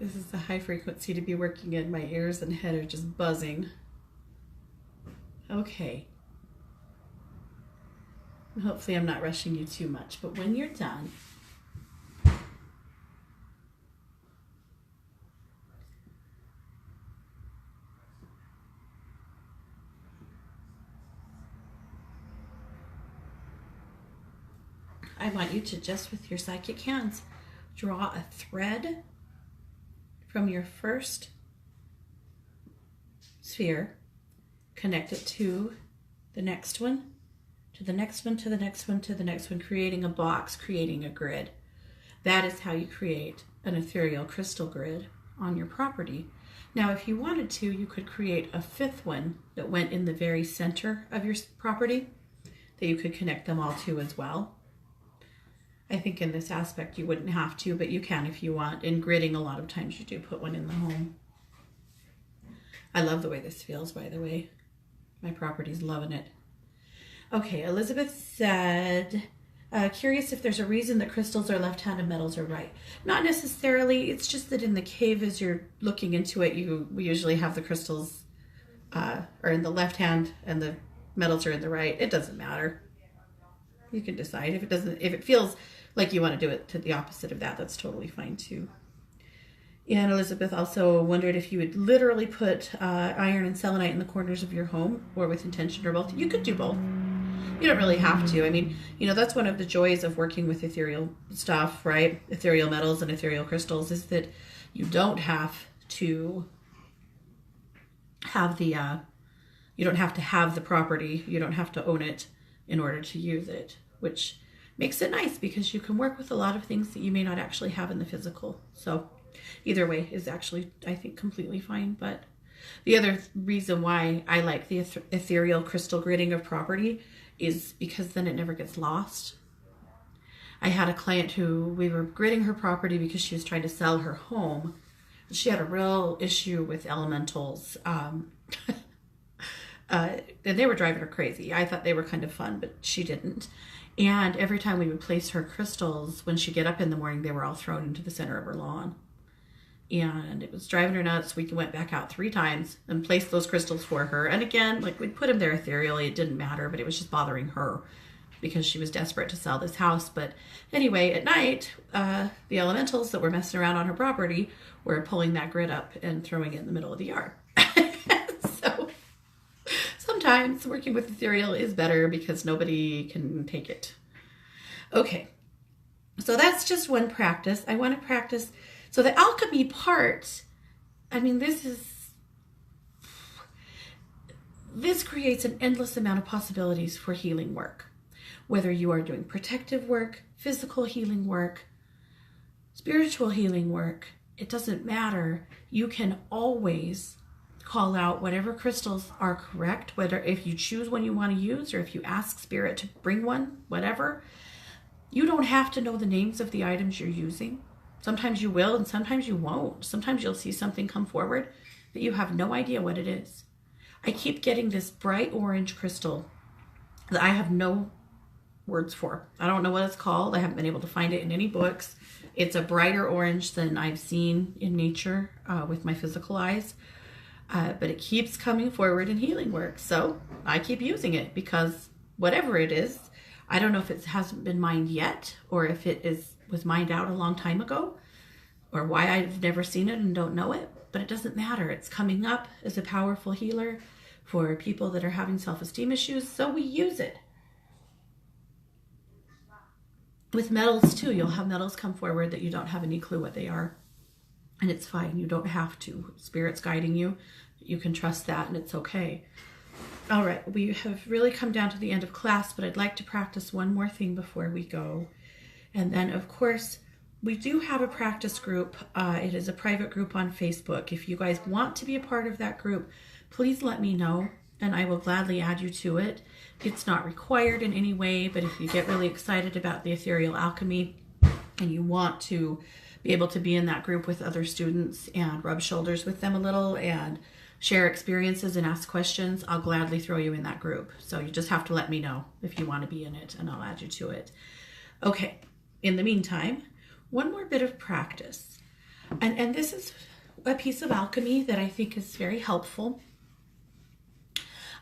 Speaker 1: This is the high frequency to be working in. My ears and head are just buzzing. Okay. Hopefully I'm not rushing you too much, but when you're done, I want you to just with your psychic hands draw a thread from your first sphere, connect it to the next one, to the next one, to the next one, to the next one, creating a box, creating a grid. That is how you create an ethereal crystal grid on your property. Now, if you wanted to, you could create a 5th one that went in the very center of your property that you could connect them all to as well. I think in this aspect you wouldn't have to, but you can if you want. In gridding, a lot of times you do put one in the home. I love the way this feels, by the way. My property's loving it. Okay, Elizabeth said, curious if there's a reason that crystals are left-handed, metals are right. Not necessarily. It's just that in the cave, as you're looking into it, we usually have the crystals are in the left hand and the metals are in the right. It doesn't matter. You can decide. If it feels like you want to do it to the opposite of that, that's totally fine too. And Elizabeth also wondered if you would literally put iron and selenite in the corners of your home, or with intention, or both. You could do both. You don't really have to. I mean, that's one of the joys of working with ethereal stuff, right? Ethereal metals and ethereal crystals, is that you don't have to have you don't have to have the property. You don't have to own it in order to use it, which makes it nice because you can work with a lot of things that you may not actually have in the physical. So either way is actually, I think, completely fine. But the other reason why I like the ethereal crystal gridding of property is because then it never gets lost. I had a client who we were gridding her property because she was trying to sell her home. She had a real issue with elementals. And they were driving her crazy. I thought they were kind of fun, but she didn't. And every time we would place her crystals, when she'd get up in the morning, they were all thrown into the center of her lawn. And it was driving her nuts. We went back out 3 times and placed those crystals for her. And again, like, we'd put them there ethereally. It didn't matter, but it was just bothering her because she was desperate to sell this house. But anyway, at night, the elementals that were messing around on her property were pulling that grid up and throwing it in the middle of the yard. So sometimes working with ethereal is better because nobody can take it. Okay, so that's just one practice. I want to practice. So the alchemy part, I mean, this creates an endless amount of possibilities for healing work. Whether you are doing protective work, physical healing work, spiritual healing work, it doesn't matter. You can always call out whatever crystals are correct, whether if you choose one you want to use or if you ask spirit to bring one, whatever. You don't have to know the names of the items you're using. Sometimes you will and sometimes you won't. Sometimes you'll see something come forward that you have no idea what it is. I keep getting this bright orange crystal that I have no words for. I don't know what it's called. I haven't been able to find it in any books. It's a brighter orange than I've seen in nature with my physical eyes. But it keeps coming forward in healing work. So I keep using it because whatever it is, I don't know if it hasn't been mined yet or if it was mined out a long time ago or why I've never seen it and don't know it, but it doesn't matter. It's coming up as a powerful healer for people that are having self-esteem issues, so we use it. With metals too, you'll have metals come forward that you don't have any clue what they are. And it's fine. You don't have to. Spirit's guiding you. You can trust that and it's okay. All right. We have really come down to the end of class, but I'd like to practice one more thing before we go. And then, of course, we do have a practice group. It is a private group on Facebook. If you guys want to be a part of that group, please let me know and I will gladly add you to it. It's not required in any way, but if you get really excited about the Ethereal Alchemy and you want to be able to be in that group with other students and rub shoulders with them a little and share experiences and ask questions, I'll gladly throw you in that group. So you just have to let me know if you want to be in it and I'll add you to it. Okay, in the meantime, one more bit of practice. And this is a piece of alchemy that I think is very helpful.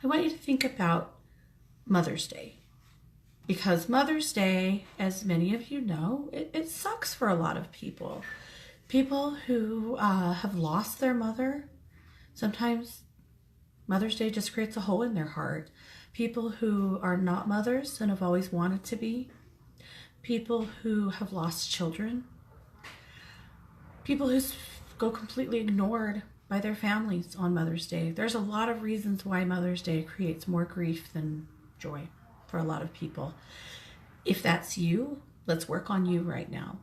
Speaker 1: I want you to think about Mother's Day. Because Mother's Day, as many of you know, it sucks for a lot of people. People who have lost their mother. Sometimes Mother's Day just creates a hole in their heart. People who are not mothers and have always wanted to be. People who have lost children. People who go completely ignored by their families on Mother's Day. There's a lot of reasons why Mother's Day creates more grief than joy for a lot of people. If that's you, let's work on you right now.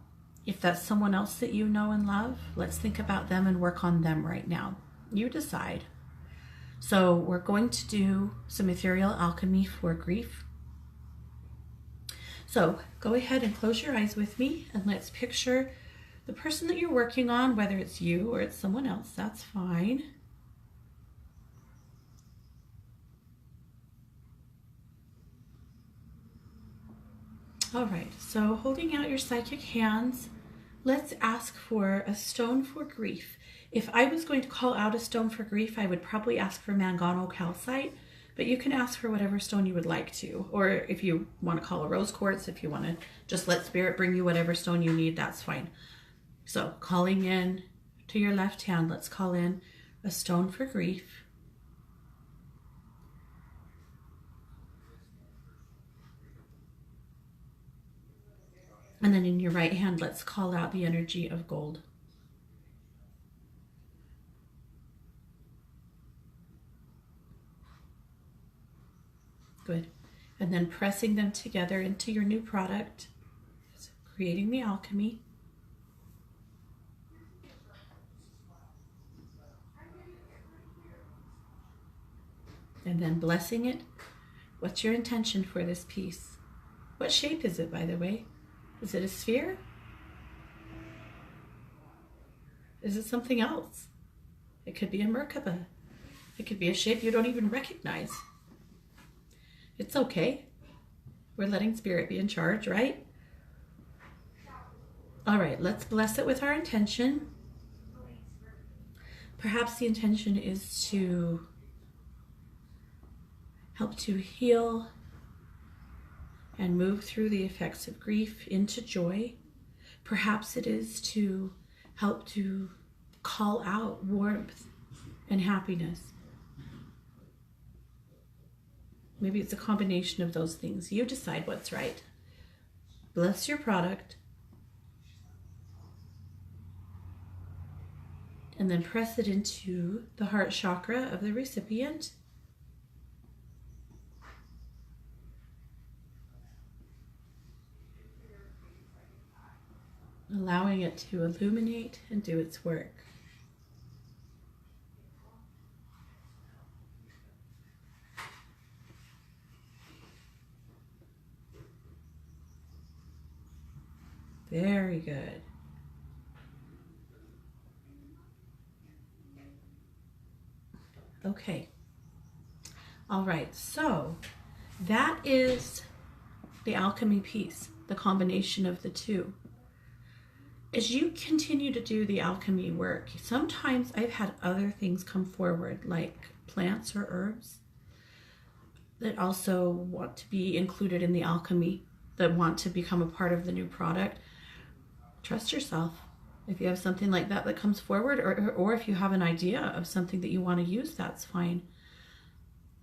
Speaker 1: If that's someone else that you know and love, let's think about them and work on them right now. You decide. So we're going to do some ethereal alchemy for grief. So go ahead and close your eyes with me and let's picture the person that you're working on, whether it's you or it's someone else, that's fine. All right, so holding out your psychic hands, let's ask for a stone for grief. If I was going to call out a stone for grief, I would probably ask for manganocalcite, but you can ask for whatever stone you would like to. Or if you want to call a rose quartz, if you want to just let spirit bring you whatever stone you need, that's fine. So calling in to your left hand, let's call in a stone for grief. And then in your right hand, let's call out the energy of gold. Good. And then pressing them together into your new product, creating the alchemy. And then blessing it. What's your intention for this piece? What shape is it, by the way? Is it a sphere? Is it something else? It could be a Merkaba. It could be a shape you don't even recognize. It's okay. We're letting spirit be in charge, right? All right, let's bless it with our intention. Perhaps the intention is to help to heal and move through the effects of grief into joy. Perhaps it is to help to call out warmth and happiness. Maybe it's a combination of those things. You decide what's right. Bless your product. And then press it into the heart chakra of the recipient. Allowing it to illuminate and do its work. Very good. Okay. All right, so that is the alchemy piece, the combination of the two. As you continue to do the alchemy work, sometimes I've had other things come forward, like plants or herbs that also want to be included in the alchemy, that want to become a part of the new product. Trust yourself. If you have something like that that comes forward, or if you have an idea of something that you want to use, that's fine.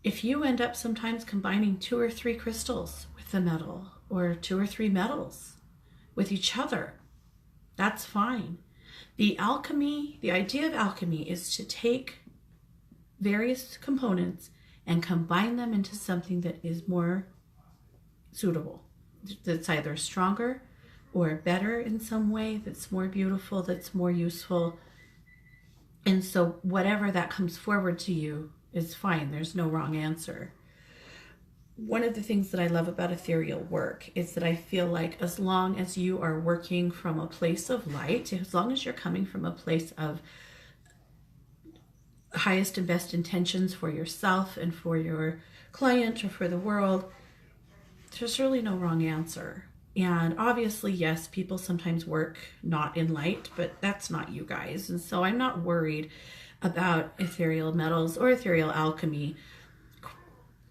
Speaker 1: If you end up sometimes combining 2 or 3 crystals with the metal, or 2 or 3 metals with each other, that's fine. The alchemy, the idea of alchemy is to take various components and combine them into something that is more suitable, that's either stronger or better in some way, that's more beautiful, that's more useful. And so whatever that comes forward to you is fine. There's no wrong answer. One of the things that I love about ethereal work is that I feel like as long as you are working from a place of light, as long as you're coming from a place of highest and best intentions for yourself and for your client or for the world, there's really no wrong answer. And obviously, yes, people sometimes work not in light, but that's not you guys. And so I'm not worried about ethereal metals or ethereal alchemy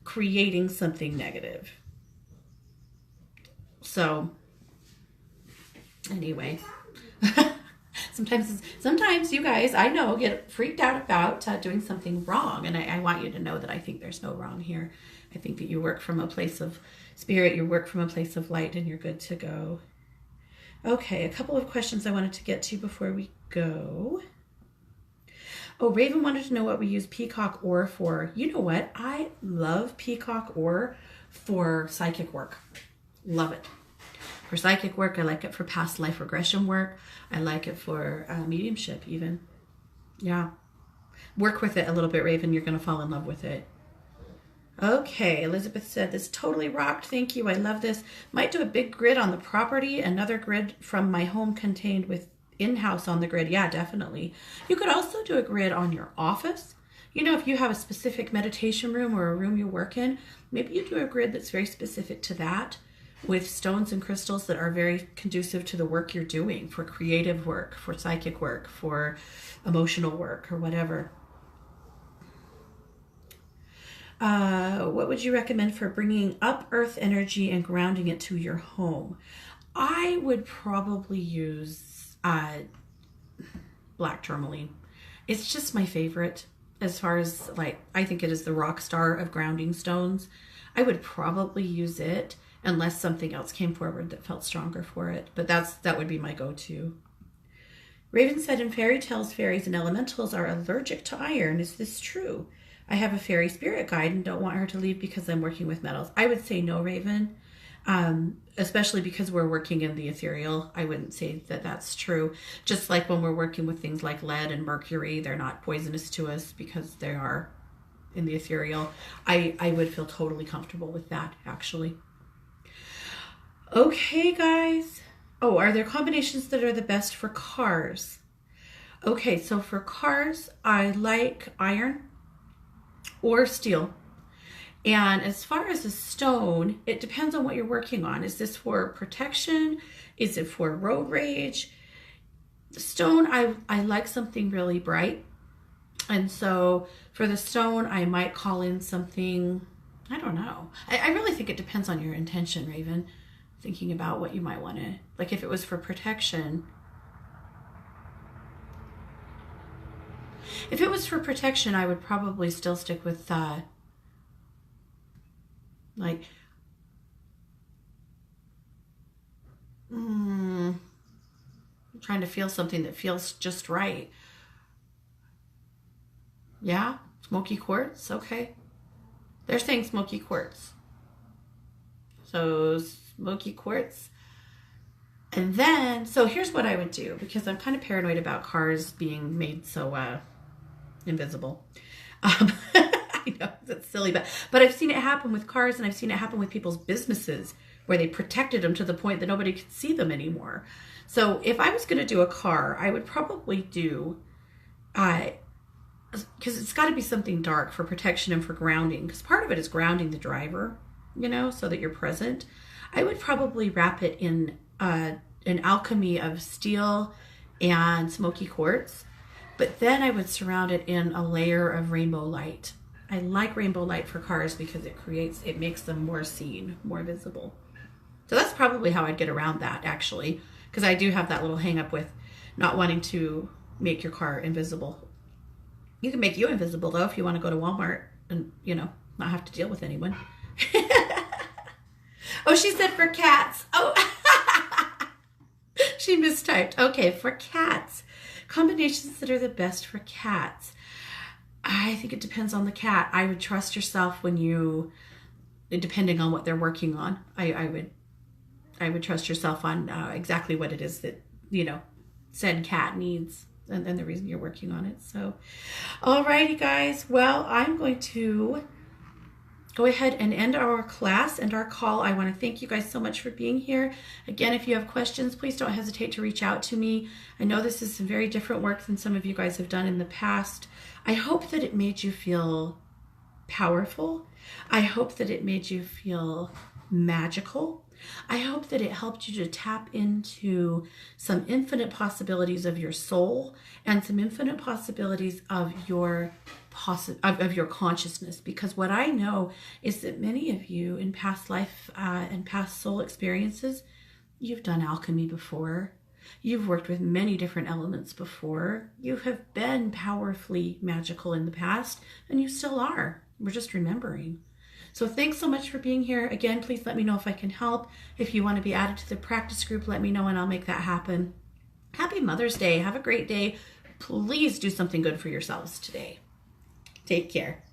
Speaker 1: creating something negative. So anyway, sometimes you guys, I know, get freaked out about doing something wrong. And I want you to know that I think there's no wrong here. I think that you work from a place of spirit, you work from a place of light, and you're good to go. Okay, a couple of questions I wanted to get to before we go. Oh, Raven wanted to know what we use peacock ore for. You know what? I love peacock ore for psychic work. Love it. For psychic work, I like it for past life regression work. I like it for mediumship even. Yeah. Work with it a little bit, Raven. You're going to fall in love with it. Okay, Elizabeth said, this totally rocked. Thank you. I love this. Might do a big grid on the property. Another grid from my home contained with in-house on the grid. Yeah, definitely. You could also do a grid on your office. You know, if you have a specific meditation room or a room you work in, maybe you do a grid that's very specific to that. with stones and crystals that are very conducive to the work you're doing, for creative work, for psychic work, for emotional work, or whatever. What would you recommend for bringing up earth energy and grounding it to your home? I would probably use black tourmaline. It's just my favorite as far as, like, I think it is the rock star of grounding stones. I would probably use it unless something else came forward that felt stronger for it. But that would be my go-to. Raven said, in fairy tales, fairies and elementals are allergic to iron. Is this true? I have a fairy spirit guide and don't want her to leave because I'm working with metals. I would say no, Raven. Especially because we're working in the ethereal. I wouldn't say that that's true. Just like when we're working with things like lead and mercury, they're not poisonous to us because they are in the ethereal. I would feel totally comfortable with that, actually. Okay, guys. Oh, are there combinations that are the best for cars? Okay, so for cars, I like iron or steel. And as far as a stone, it depends on what you're working on. Is this for protection? Is it for road rage? The stone, I like something really bright. And so for the stone, I might call in something, I don't know. I really think it depends on your intention, Raven. Thinking about what you might want to, like if it was for protection. If it was for protection, I would probably still stick with like, I'm trying to feel something that feels just right. Yeah, smoky quartz, okay. They're saying smoky quartz. So smoky quartz. And then, so here's what I would do, because I'm kind of paranoid about cars being made so invisible. I know, that's silly, but I've seen it happen with cars, and I've seen it happen with people's businesses where they protected them to the point that nobody could see them anymore. So if I was going to do a car, I would probably do, because it's got to be something dark for protection and for grounding, because part of it is grounding the driver, you know, so that you're present. I would probably wrap it in an alchemy of steel and smoky quartz, but then I would surround it in a layer of rainbow light. I like rainbow light for cars because it makes them more seen, more visible. So that's probably how I'd get around that, actually, because I do have that little hang up with not wanting to make your car invisible. You can make you invisible, though, if you want to go to Walmart and, you know, not have to deal with anyone. Oh, she said for cats. Oh, she mistyped. Okay, for cats. Combinations that are the best for cats. I think it depends on the cat. I would trust yourself when you, depending on what they're working on. I would trust yourself on exactly what it is that, you know, said cat needs and the reason you're working on it. So, alrighty, guys. Well, I'm going to go ahead and end our class and our call. I want to thank you guys so much for being here. Again, if you have questions, please don't hesitate to reach out to me. I know this is some very different work than some of you guys have done in the past. I hope that it made you feel powerful. I hope that it made you feel magical. I hope that it helped you to tap into some infinite possibilities of your soul and some infinite possibilities of your consciousness, because what I know is that many of you in past life and past soul experiences, you've done alchemy before. You've worked with many different elements before. You have been powerfully magical in the past, and you still are. We're just remembering. So thanks so much for being here. Again, please let me know if I can help. If you want to be added to the practice group, let me know and I'll make that happen. Happy Mother's Day. Have a great day. Please do something good for yourselves today. Take care.